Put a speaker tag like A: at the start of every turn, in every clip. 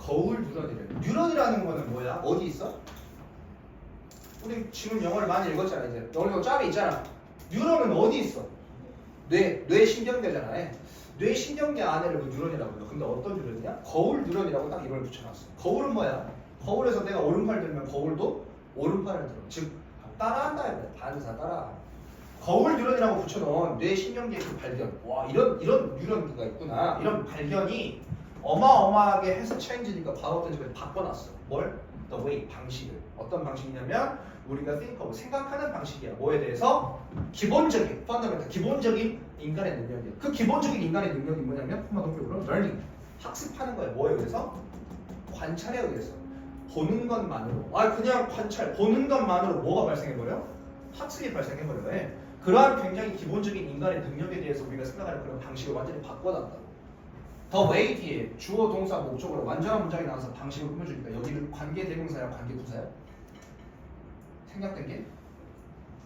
A: 거울 뉴런이래. 뉴런이라는 거는 뭐야? 어디 있어? 우리 지금 영어를 많이 읽었잖아. 이제 여기서 짬이 있잖아. 뉴런은 어디 있어? 뇌 신경계잖아. 뇌 신경계 안에를 뭐 뉴런이라고 불러. 근데 어떤 뉴런이냐? 거울 뉴런이라고 딱 이걸 붙여놨어. 거울은 뭐야? 거울에서 내가 오른팔 들면 거울도 오른팔을 들어. 즉 따라한다 이거야. 반사 따라. 거울 뉴런이라고 붙여놓은 뇌 신경계 그 발견. 와 이런 뉴런가 있구나. 이런 발견이 어마어마하게 해석 체인지니까 바로 어떤 식으로 바꿔놨어. 뭘? The way 방식을. 어떤 방식이냐면 우리가 think of 생각하는 방식이야. 뭐에 대해서? 기본적인 fundamental 기본적인 인간의 능력이야. 그 기본적인 인간의 능력이 뭐냐면 포마동격으로 learning 학습하는 거야. 뭐에 의해서? 관찰에 의해서. 보는 것만으로. 그냥 관찰 보는 것만으로 뭐가 발생해버려? 학습이 발생해버려. 그러한 굉장히 기본적인 인간의 능력에 대해서 우리가 생각하는 그런 방식을 완전히 바꿔놨다. 더 way 뒤에 주어 동사 목적으로 완전한 문장이 나와서 방식을 꾸며주니까 여기는 관계 대명사야 관계 부사야? 생략된 게?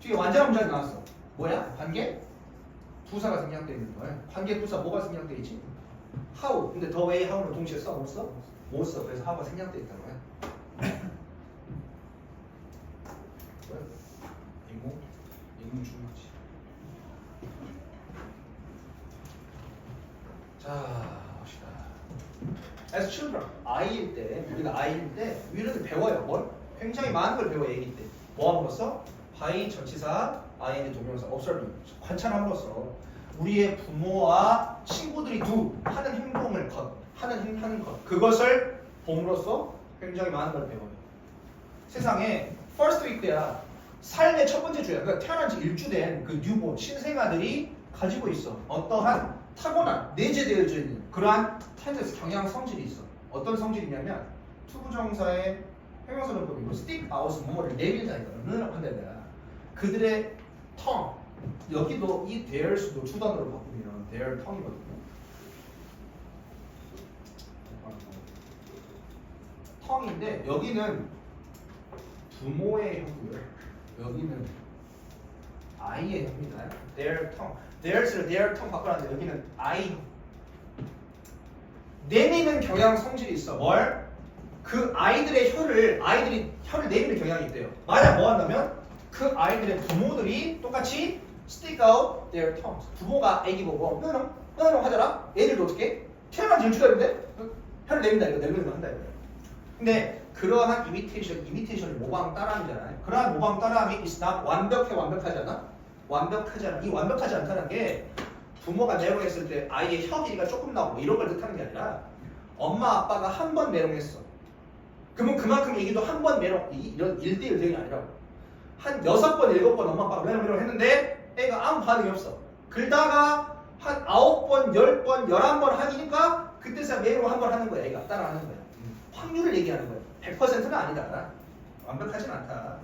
A: 뒤에 완전한 문장이 나왔어. 뭐야? 관계? 부사가 생략되어 있는 거야. 관계 부사 뭐가 생략되어 있지? how. 근데 더 way how는 동시에 써? 못 써? 못 써. 그래서 how가 생략되어 있다는 거야. 인공 중요하지. 자, 봅시다. As children, 아이일 때, 우리가 아이일 때 위를 배워요. 뭘? 굉장히 많은 걸 배워요. 애기 때. 뭐 함으로써? by 전치사, ing 동명사, observing. 관찰함으로써 우리의 부모와 친구들이 하는 행동을 하는 것. 그것을 봄으로써 굉장히 많은 걸 배워요. 세상에 first week야. 삶의 첫 번째 주야. 그러니까 태어난 지 1주 된 그 뉴본 신생아들이 가지고 있어. 어떠한 타고난 내재되어져 있는 그러한 텐데스 경향 성질이 있어. 어떤 성질이냐면 투부정사의 형용사를 보고 stick out 뭐를 내밀다 이거는 한다 이거야. 그들의 tongue 여기도 이 their's도 주단으로 바꾸면 their tongue이거든요. tongue인데 여기는 부모의 형고요. 여기는 아이의 형입니다. their tongue. their's를 their tongue 바꿔놨는데 여기는 아이. 내미는 경향 성질이 있어. 뭘? 그 아이들이 혀를 내미는 경향이 있대요. 만약 뭐 한다면 그 아이들의 부모들이 똑같이 stick out their tongues. 부모가 아기 보고 으응 하잖아. 애들도 어떻게? 태어난 지 1주인데 혀를 내민다 이거 내미는 거 한다 이거. 근데 그러한 이미테이션을 모방 따라함이잖아요. 그러한 모방 따라함이 is not 완벽하지 않아? 완벽하지 않아. 이 완벽하지 않다는 게 부모가 메롱했을 때 아이의 혀 길이가 조금 나오고 이런 걸 뜻하는 게 아니라 엄마 아빠가 한 번 메롱했어. 그러면 그만큼 얘기도 한 번 메롱 이런 1대1 대응이 아니라고. 한 6번 7번 엄마 아빠가 메롱 했는데 애가 아무 반응이 없어. 그러다가 한 9번 10번 11번 하니까 그때서 메롱 한 번 하는 거야. 애가 따라하는 거야. 확률을 얘기하는 거야. 100%는 아니다. 완벽하진 않다.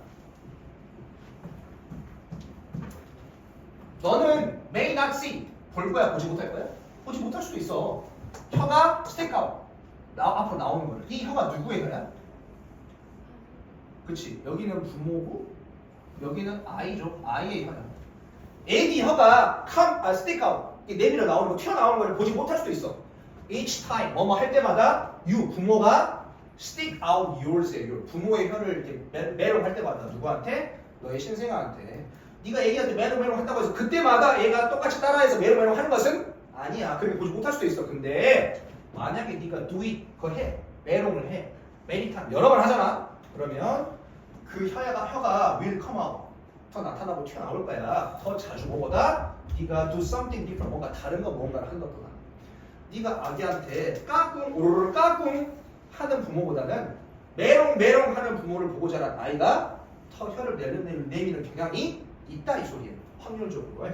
A: 너는 may not see. 볼 거야? 보지 못할 거야? 보지 못할 수도 있어. 혀가 stick out. 앞으로 나오는 거야. 이 혀가 누구의 혀야? 그치. 여기는 부모고 여기는 아이죠. 아이의 혀야. 애기 혀가 stick out. 내밀어 나오는 거, 튀어나오는 걸 보지 못할 수도 있어. Each time 뭐뭐 할 때마다 부모가 stick out yours. 부모의 혀를 이렇게 메롱할 때마다 누구한테? 너의 신생아한테. 네가 애기한테 메롱 한다고 해서 그때마다 얘가 똑같이 따라해서 메롱 하는 것은 아니야. 그렇게 보지 못할 수도 있어. 근데 만약에 네가 do it 그거 해. 메롱을 해. 메리탄 여러 번 하잖아. 그러면 그 혀가 will come out. 더 나타나고 튀어나올 거야. 더 자주 뭐보다 네가 do something different. 뭔가 다른 거 뭔가를 하는 것보다. 네가 아기한테 까꿍 오르르 까꿍 하는 부모보다는 메롱 하는 부모를 보고 자란 아이가 더 혀를 내미는 경향이 있다 이 소리예요. 확률적으로.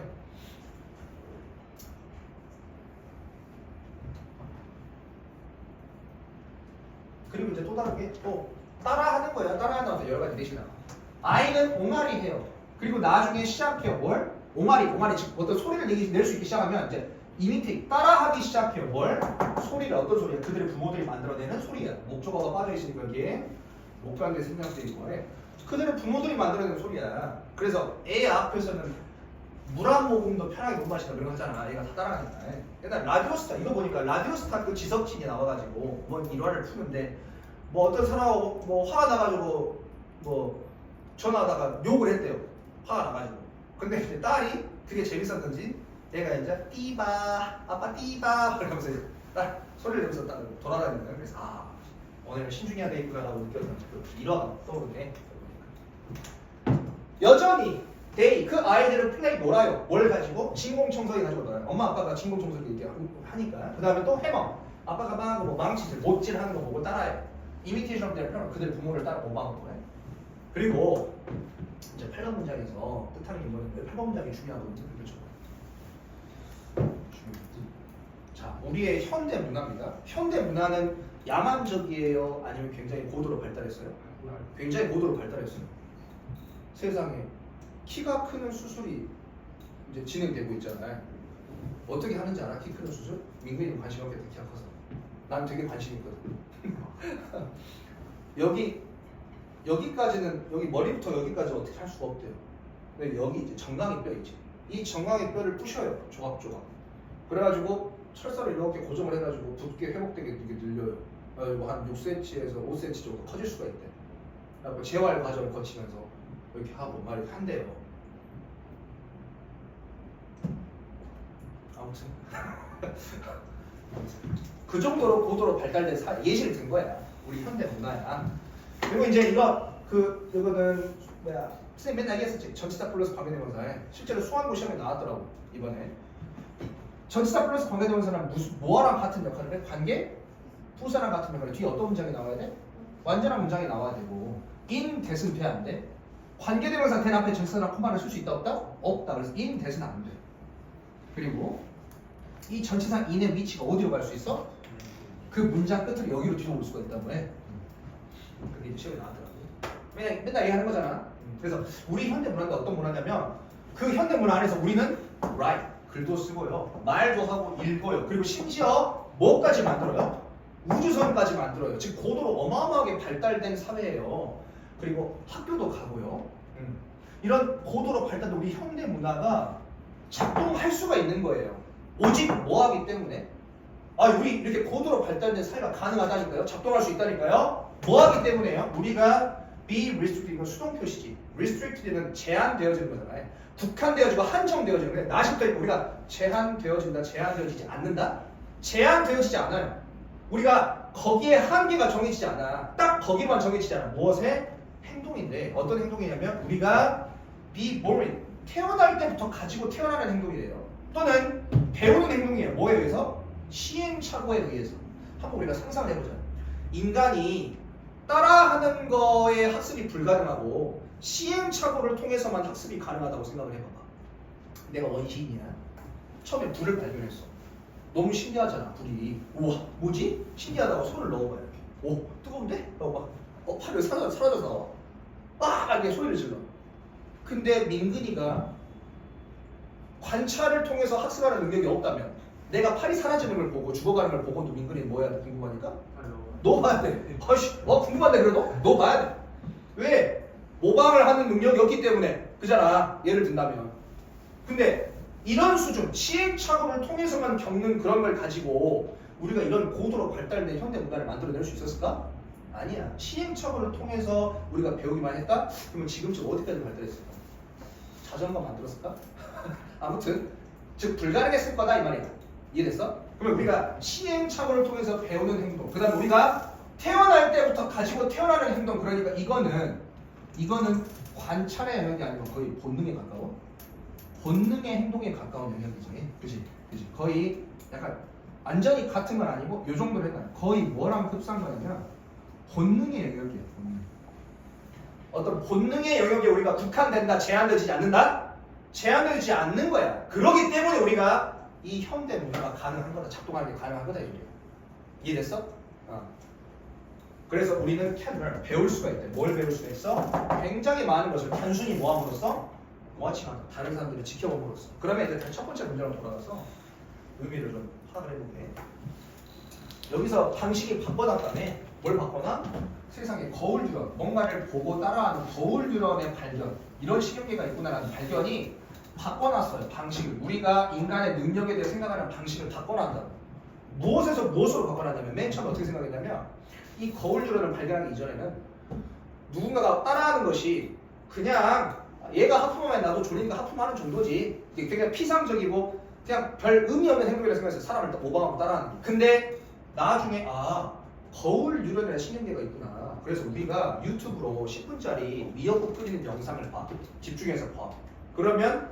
A: 그리고 이제 또 다른 게 또 따라하는 거야. 따라하는 것도 여러 가지 대신 나와. 아이는 옹알이 해요. 그리고 나중에 시작해요. 뭘? 옹알이 즉 어떤 소리를 낼 수 있기 시작하면 이제 이미테이트 따라하기 시작해요. 뭘? 소리를 어떤 소리야? 그들의 부모들이 만들어내는 소리야. 목적어가 빠져 있으니까 여기에 목표한 게 생략되는 거예요. 그들의 부모들이 만들어내는 소리야. 그래서 애 앞에서는 물 한 모금도 편하게 못 마신다 이런 거 하잖아. 얘가 다 따라가니까. 옛날 라디오스타 이거 보니까 라디오스타 그 지석진이 나와가지고 뭐 일화를 푸는데 뭐 어떤 사람하고 뭐 화가 나가지고 뭐 전화하다가 욕을 했대요. 화가 나가지고. 근데 이제 딸이 그게 재밌었던지 얘가 이제 띠바 아빠 띠바 그러면서 딸 소리를 내면서 딱 돌아다니는 거야. 그래서 아 오늘은 신중해야 되겠구나라고 느꼈던 그 일화가 떠오르네. 여전히 데이 그 아이들은 플레이 놀아요. 뭘 가지고? 진공청소기 가지고 놀아요. 엄마 아빠가 진공청소기 이렇게 하니까. 그 다음에 또 해머. 아빠가 막 뭐 망치질 못질하는 거 보고 따라해. 이미테이션 때문에 그들 부모를 따라 모방하는 거예요. 그리고 이제 8번 문장에서 뜻하는 게 뭐냐면 8번 문장이 중요하거든요. 그렇죠? 자, 우리의 현대 문화입니다. 현대 문화는 야만적이에요? 아니면 굉장히 고도로 발달했어요? 굉장히 고도로 발달했어요. 세상에 키가 크는 수술이 이제 진행되고 있잖아요. 어떻게 하는지 알아? 키 크는 수술? 민근이는 관심 없겠다. 키가 커서. 난 되게 관심 있거든. 여기까지는 여기 머리부터 여기까지 어떻게 할 수가 없대요. 근데 여기 이제 정강이 뼈 있지. 이 정강이 뼈를 부셔요. 조각조각. 그래가지고 철사를 이렇게 고정을 해가지고 붓게 회복되게 이렇게 늘려요. 그리고 한 6cm에서 5cm 정도 커질 수가 있대. 그리고 재활 과정을 거치면서 이렇게 하고 막 이렇게 한대요. 아무튼 그 정도로 고도로 발달된 예시를 든 거야. 우리 현대 문화야. 그리고 이제 이거는 뭐야? 선생님 맨날 얘기했었지. 전치사 플러스 관계대명사에 실제로 수학고 시험에 나왔더라고 이번에. 전치사 플러스 관계대명사는 뭐랑 같은 역할을 해? 관계? 부사랑 같은 역할을 해. 뒤에 어떤 문장이 나와야 돼? 완전한 문장이 나와야 되고 in that은 돼 안 돼? 관계대명사 된 앞에 전치사나 코마를 쓸 수 있다 없다? 없다. 그래서 in that은 안 돼. 그리고 이 전치사 in의 위치가 어디로 갈 수 있어? 그 문장 끝으로 여기로 뒤로 올 수가 있다고 해. 그게 시험에 나왔더라고. 맨날 얘기하는 거잖아. 그래서 우리 현대 문화가 어떤 문화냐면 그 현대 문화 안에서 우리는 write 글도 쓰고요, 말도 하고 읽어요. 그리고 심지어 뭐까지 만들어요? 우주선까지 만들어요. 즉 고도로 어마어마하게 발달된 사회예요. 그리고 학교도 가고요. 이런 고도로 발달된 우리 현대 문화가 작동할 수가 있는 거예요. 오직 뭐하기 때문에? 우리 이렇게 고도로 발달된 사회가 가능하다니까요. 작동할 수 있다니까요. 뭐하기 때문에요? 우리가 be restricted 이건 수동 표시지. restricted는 제한되어지는 거잖아요. 국한되어지고 한정되어지는 거예요. 나십도 있고 우리가 제한되어진다, 제한되어지지 않는다? 제한되어지지 않아요. 우리가 거기에 한계가 정해지지 않아. 딱 거기만 정해지지 않아. 무엇의? 행동인데 어떤 행동이냐면 우리가 be born 태어날 때부터 가지고 태어나는 행동이래요. 또는 배우는 행동이에요. 뭐에 의해서? 시행착오에 의해서. 한번 우리가 상상을 해보자. 인간이 따라하는 거에 학습이 불가능하고 시행착오를 통해서만 학습이 가능하다고 생각을 해봐봐. 내가 원시인이야. 처음에 불을 발견했어. 너무 신기하잖아. 불이. 우와 뭐지? 신기하다고 손을 넣어봐 이렇게. 오 뜨거운데? 팔이 사라져서 나와. 이렇게 소리를 질러. 근데 민근이가 관찰을 통해서 학습하는 능력이 없다면 내가 팔이 사라지는 걸 보고 죽어가는 걸 보고도 민근이 뭐 해야 돼? 궁금하니까? 너 봐야 돼. 궁금한데 그래도? 너 봐야 돼. 왜? 모방을 하는 능력이 없기 때문에. 그잖아. 예를 든다면. 근데 이런 수준, 시행착오를 통해서만 겪는 그런 걸 가지고 우리가 이런 고도로 발달된 현대 문화를 만들어낼 수 있었을까? 아니야. 시행착오를 통해서 우리가 배우기만 했다? 그러면 지금쯤 어디까지 발달했을까? 자전거 만들었을까? 아무튼 즉 불가능했을 거다 이 말이야. 이해됐어? 그러면 우리가 시행착오를 통해서 배우는 행동, 그 다음 우리가 태어날 때부터 가지고 태어나는 행동, 그러니까 이거는 관찰의 영역이 아니고 거의 본능에 가까워. 본능의 행동에 가까운 영역이지. 그치? 거의 약간 완전히 같은 건 아니고 요 정도로 했다. 거의 뭐랑 흡사한 거냐면 본능의 영역이에요. 본능. 어떤 본능의 영역에 우리가 국한된다, 제한되지 않는다? 제한되지 않는 거야. 그러기 때문에 우리가 이 현대 문화가 가능한 거다, 작동하는 게 가능한 거다 이거예요. 이해됐어? 그래서 우리는 캔을 배울 수가 있대. 뭘 배울 수가 있어? 굉장히 많은 것을 단순히 뭐함으로써? 워칭하다. 다른 사람들을 지켜봄으로써. 그러면 이제 첫 번째 문제로 돌아가서 의미를 좀 파악을 해볼게. 여기서 방식이 바꿔놨다며. 뭘 바꿔놔? 세상에 거울 듀런, 뭔가를 보고 따라하는 거울 듀런의 발견, 이런 식용계가 있구나라는 발견이 바꿔놨어요. 방식을. 우리가 인간의 능력에 대해 생각하는 방식을 바꿔놨다고. 무엇에서 무엇으로 바꿔놨냐면 맨 처음 어떻게 생각했냐면 이 거울 뉴런을 발견하기 이전에는 누군가가 따라하는 것이 그냥 얘가 하품하면 나도 졸리니까 하품하는 정도지. 이게 되게 피상적이고 그냥 별 의미 없는 행동이라고 생각해서 사람을 모방하고 따라하는 게. 근데 나중에 거울 뉴런이라는 신경계가 있구나. 그래서 우리가 유튜브로 10분짜리 미역국 끓이는 영상을 봐. 집중해서 봐. 그러면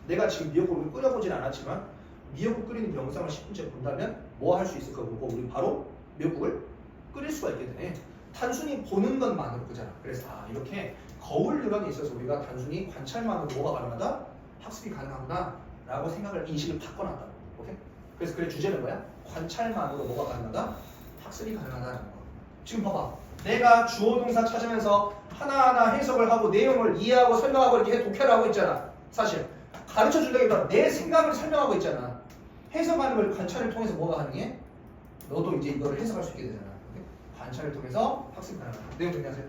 A: 내가 지금 미역국을 끓여보진 않았지만 미역국 끓이는 영상을 10분째 본다면 뭐 할 수 있을까 보고 우리 바로 미역국을 끓일 수가 있게 되네. 단순히 보는 것만으로 그잖아. 그래서 이렇게 거울 뉴런이 있어서 우리가 단순히 관찰만으로 뭐가 가능하다? 학습이 가능하구나 라고 생각을 인식을 바꿔놨다. 오케이? 그래서 그래 주제는 뭐야? 관찰만으로 뭐가 가능하다? 학습이 가능하다는 거. 지금 봐봐. 내가 주어 동사 찾으면서 하나하나 해석을 하고 내용을 이해하고 설명하고 이렇게 독해를 하고 있잖아. 사실 가르쳐 준다기보다 내 생각을 설명하고 있잖아. 해석하는 걸 관찰을 통해서 뭐가 가능해? 너도 이제 이걸 해석할 수 있게 되잖아. 관찰을 통해서 학습이 가능하다. 내용 정리하세요.